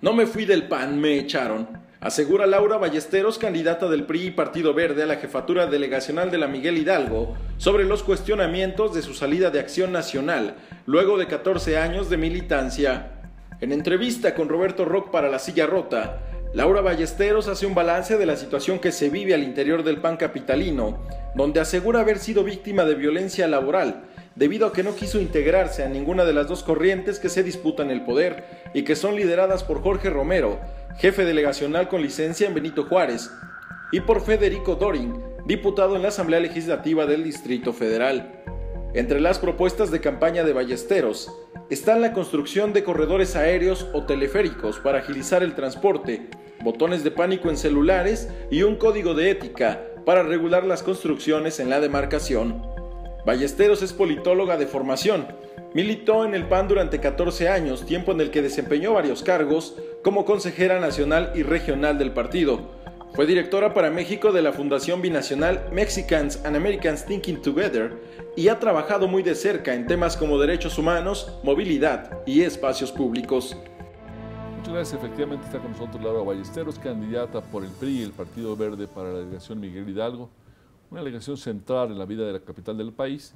No me fui del PAN, me echaron, asegura Laura Ballesteros, candidata del PRI y Partido Verde a la jefatura delegacional de la Miguel Hidalgo, sobre los cuestionamientos de su salida de Acción Nacional, luego de 14 años de militancia. En entrevista con Roberto Rock para La Silla Rota, Laura Ballesteros hace un balance de la situación que se vive al interior del PAN capitalino, donde asegura haber sido víctima de violencia laboral, debido a que no quiso integrarse a ninguna de las dos corrientes que se disputan el poder y que son lideradas por Jorge Romero, jefe delegacional con licencia en Benito Juárez, y por Federico Doring, diputado en la Asamblea Legislativa del Distrito Federal. Entre las propuestas de campaña de Ballesteros están la construcción de corredores aéreos o teleféricos para agilizar el transporte, botones de pánico en celulares y un código de ética para regular las construcciones en la demarcación. Ballesteros es politóloga de formación. Militó en el PAN durante 14 años, tiempo en el que desempeñó varios cargos como consejera nacional y regional del partido. Fue directora para México de la Fundación Binacional Mexicans and Americans Thinking Together y ha trabajado muy de cerca en temas como derechos humanos, movilidad y espacios públicos. Muchas gracias. Efectivamente está con nosotros Laura Ballesteros, candidata por el PRI y el Partido Verde para la delegación Miguel Hidalgo, una delegación central en la vida de la capital del país,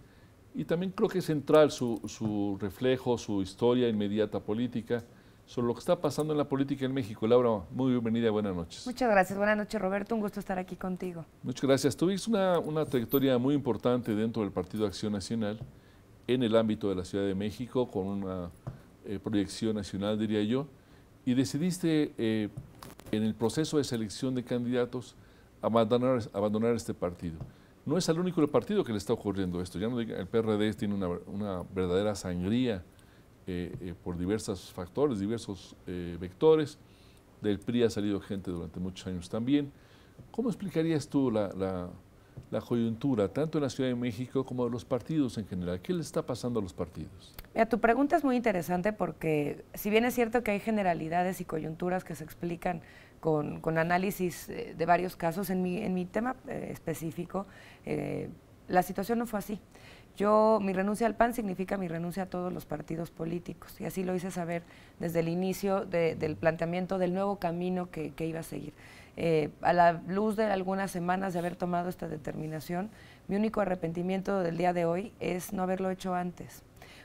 y también creo que es central su reflejo, su historia inmediata política, sobre lo que está pasando en la política en México. Laura, muy bienvenida, buenas noches. Muchas gracias, buenas noches Roberto, un gusto estar aquí contigo. Muchas gracias. Tuviste una trayectoria muy importante dentro del Partido Acción Nacional, en el ámbito de la Ciudad de México, con una proyección nacional, diría yo, y decidiste en el proceso de selección de candidatos abandonar este partido. No es el único partido que le está ocurriendo esto. Ya no diga, el PRD tiene una verdadera sangría por diversos factores, diversos vectores. Del PRI ha salido gente durante muchos años también. ¿Cómo explicarías tú la coyuntura, tanto en la Ciudad de México como de los partidos en general? ¿Qué le está pasando a los partidos? Mira, tu pregunta es muy interesante porque si bien es cierto que hay generalidades y coyunturas que se explican con análisis de varios casos, en mi tema específico, la situación no fue así. Mi renuncia al PAN significa mi renuncia a todos los partidos políticos, y así lo hice saber desde el inicio del planteamiento del nuevo camino que iba a seguir. A la luz de algunas semanas de haber tomado esta determinación, mi único arrepentimiento del día de hoy es no haberlo hecho antes,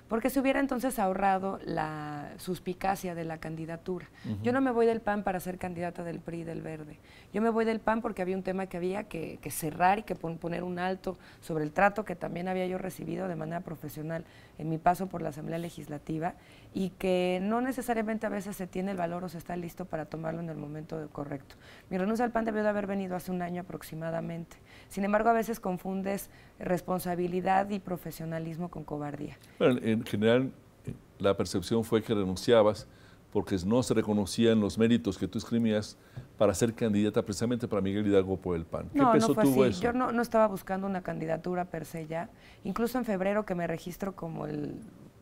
porque se hubiera entonces ahorrado la suspicacia de la candidatura. Yo no me voy del PAN para ser candidata del PRI y del Verde. Yo me voy del PAN porque había un tema que había que cerrar y que poner un alto sobre el trato que también había yo recibido de manera profesional en mi paso por la Asamblea Legislativa, y que no necesariamente a veces se tiene el valor o se está listo para tomarlo en el momento correcto. Mi renuncia al PAN debió de haber venido hace un año aproximadamente. Sin embargo, a veces confundes responsabilidad y profesionalismo con cobardía. Bueno, en general, la percepción fue que renunciabas porque no se reconocían los méritos que tú escribías para ser candidata precisamente para Miguel Hidalgo por el PAN. ¿Qué peso tuvo eso? Yo no estaba buscando una candidatura per se ya. Incluso en febrero, que me registro como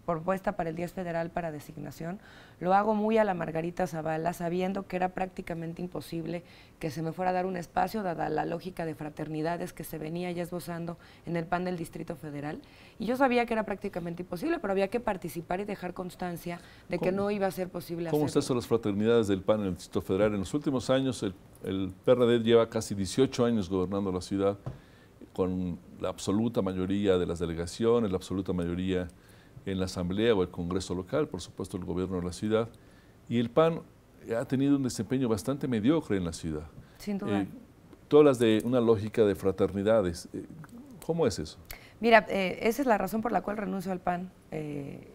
propuesta para el 10 federal para designación, lo hago muy a la Margarita Zavala, sabiendo que era prácticamente imposible que se me fuera a dar un espacio, dada la lógica de fraternidades que se venía ya esbozando en el PAN del Distrito Federal. Y yo sabía que era prácticamente imposible, pero había que participar y dejar constancia de que no iba a ser posible hacerlo. ¿Cómo están las fraternidades del PAN en el Distrito Federal? En los últimos años, el PRD lleva casi 18 años gobernando la ciudad, con la absoluta mayoría de las delegaciones, la absoluta mayoría en la Asamblea o el Congreso local, por supuesto el gobierno de la ciudad, y el PAN ha tenido un desempeño bastante mediocre en la ciudad. Sin duda. Tú hablas de una lógica de fraternidades. ¿Cómo es eso? Mira, esa es la razón por la cual renuncio al PAN,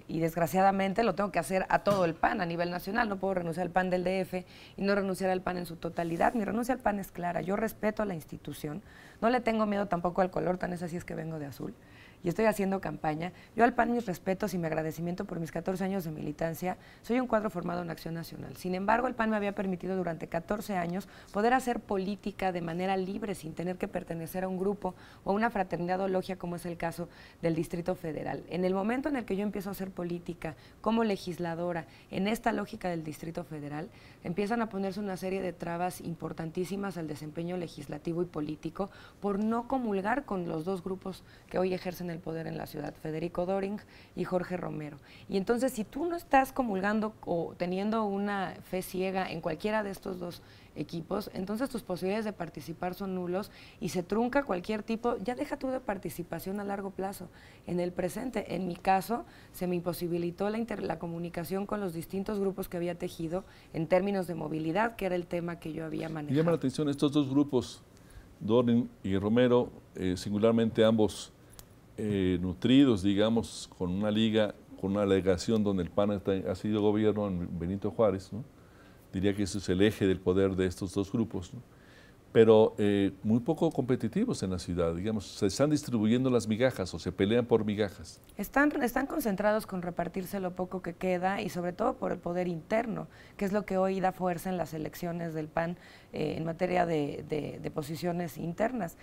y desgraciadamente lo tengo que hacer a todo el PAN a nivel nacional. No puedo renunciar al PAN del DF y no renunciar al PAN en su totalidad. Mi renuncia al PAN es clara. Yo respeto a la institución, no le tengo miedo tampoco al color, tan es así es que vengo de azul y estoy haciendo campaña. Yo al PAN mis respetos y mi agradecimiento por mis 14 años de militancia. Soy un cuadro formado en Acción Nacional. Sin embargo, el PAN me había permitido durante 14 años poder hacer política de manera libre, sin tener que pertenecer a un grupo o a una fraternidad o logia, como es el caso del Distrito Federal. En el momento en el que yo empiezo a hacer política como legisladora en esta lógica del Distrito Federal, empiezan a ponerse una serie de trabas importantísimas al desempeño legislativo y político por no comulgar con los dos grupos que hoy ejercen el poder en la ciudad, Federico Doring y Jorge Romero. Y entonces, si tú no estás comulgando o teniendo una fe ciega en cualquiera de estos dos equipos, entonces tus posibilidades de participar son nulos y se trunca cualquier tipo, ya deja tú de participación a largo plazo. En el presente, en mi caso, se me imposibilitó la comunicación con los distintos grupos que había tejido en términos de movilidad, que era el tema que yo había manejado. Me llama la atención estos dos grupos, Doring y Romero, singularmente ambos nutridos, digamos, con una liga, con una delegación donde el PAN ha sido gobierno en Benito Juárez, ¿no? Diría que ese es el eje del poder de estos dos grupos, ¿no? Pero muy poco competitivos en la ciudad, digamos, se están distribuyendo las migajas o se pelean por migajas. Están concentrados con repartirse lo poco que queda y sobre todo por el poder interno, que es lo que hoy da fuerza en las elecciones del PAN en materia de posiciones internas.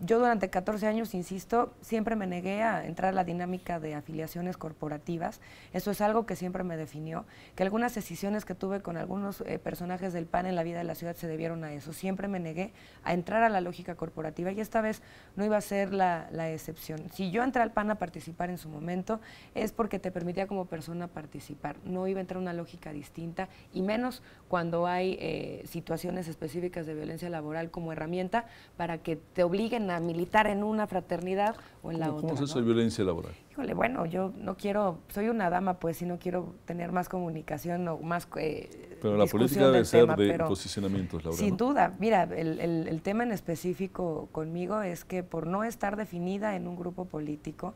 Yo durante 14 años, insisto, siempre me negué a entrar a la dinámica de afiliaciones corporativas. Eso es algo que siempre me definió, que algunas decisiones que tuve con algunos personajes del PAN en la vida de la ciudad se debieron a eso. Siempre me negué a entrar a la lógica corporativa y esta vez no iba a ser la excepción. Si yo entré al PAN a participar en su momento es porque te permitía como persona participar. No iba a entrar a una lógica distinta y menos cuando hay situaciones específicas de violencia laboral como herramienta para que te obliguen a militar en una fraternidad o en la otra. ¿Cómo es eso de violencia laboral? Híjole, bueno, yo no quiero, soy una dama pues y no quiero tener más comunicación o más pero la política debe ser de posicionamientos, Laura, sin ¿no? duda, mira, el tema en específico conmigo es que por no estar definida en un grupo político,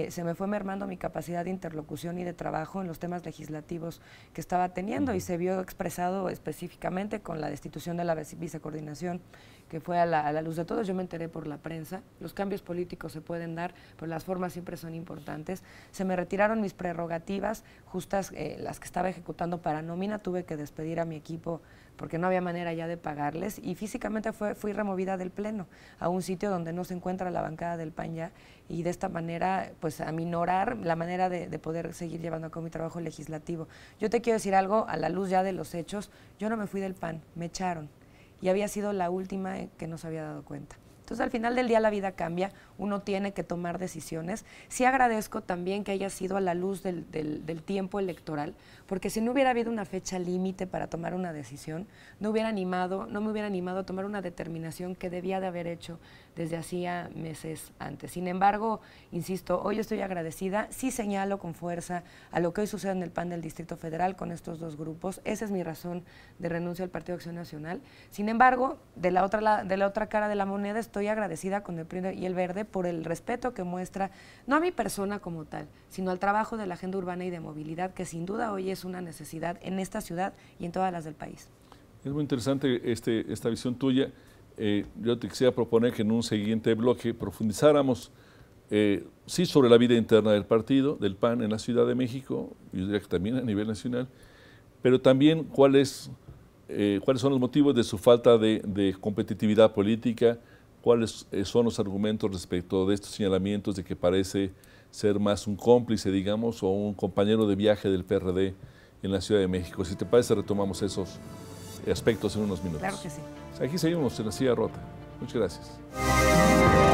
se me fue mermando mi capacidad de interlocución y de trabajo en los temas legislativos que estaba teniendo y se vio expresado específicamente con la destitución de la vicecoordinación que fue a la luz de todos. Yo me enteré por la prensa. Los cambios políticos se pueden dar, pero las formas siempre son importantes. Se me retiraron mis prerrogativas justas, las que estaba ejecutando para nómina. Tuve que despedir a mi equipo porque no había manera ya de pagarles y físicamente fui removida del pleno a un sitio donde no se encuentra la bancada del PAN ya y de esta manera pues aminorar la manera de poder seguir llevando a cabo mi trabajo legislativo. Yo te quiero decir algo a la luz ya de los hechos. Yo no me fui del PAN, me echaron. Y había sido la última que no se había dado cuenta. Entonces, al final del día la vida cambia, uno tiene que tomar decisiones. Sí agradezco también que haya sido a la luz del tiempo electoral, porque si no hubiera habido una fecha límite para tomar una decisión, no me hubiera animado a tomar una determinación que debía de haber hecho desde hacía meses antes. Sin embargo, insisto, hoy estoy agradecida, sí señalo con fuerza a lo que hoy sucede en el PAN del Distrito Federal con estos dos grupos. Esa es mi razón de renuncia al Partido Acción Nacional. Sin embargo, de la otra cara de la moneda, estoy agradecida con el PRI y el Verde por el respeto que muestra, no a mi persona como tal, sino al trabajo de la agenda urbana y de movilidad, que sin duda hoy es una necesidad en esta ciudad y en todas las del país. Es muy interesante esta visión tuya. Yo te quisiera proponer que en un siguiente bloque profundizáramos, sí, sobre la vida interna del partido, del PAN en la Ciudad de México, yo diría que también a nivel nacional, pero también cuáles son los motivos de su falta de competitividad política, cuáles son los argumentos respecto de estos señalamientos de que parece ser más un cómplice, digamos, o un compañero de viaje del PRD en la Ciudad de México. Si te parece, retomamos esos aspectos en unos minutos. Claro que sí. Aquí seguimos en La Silla Rota. Muchas gracias.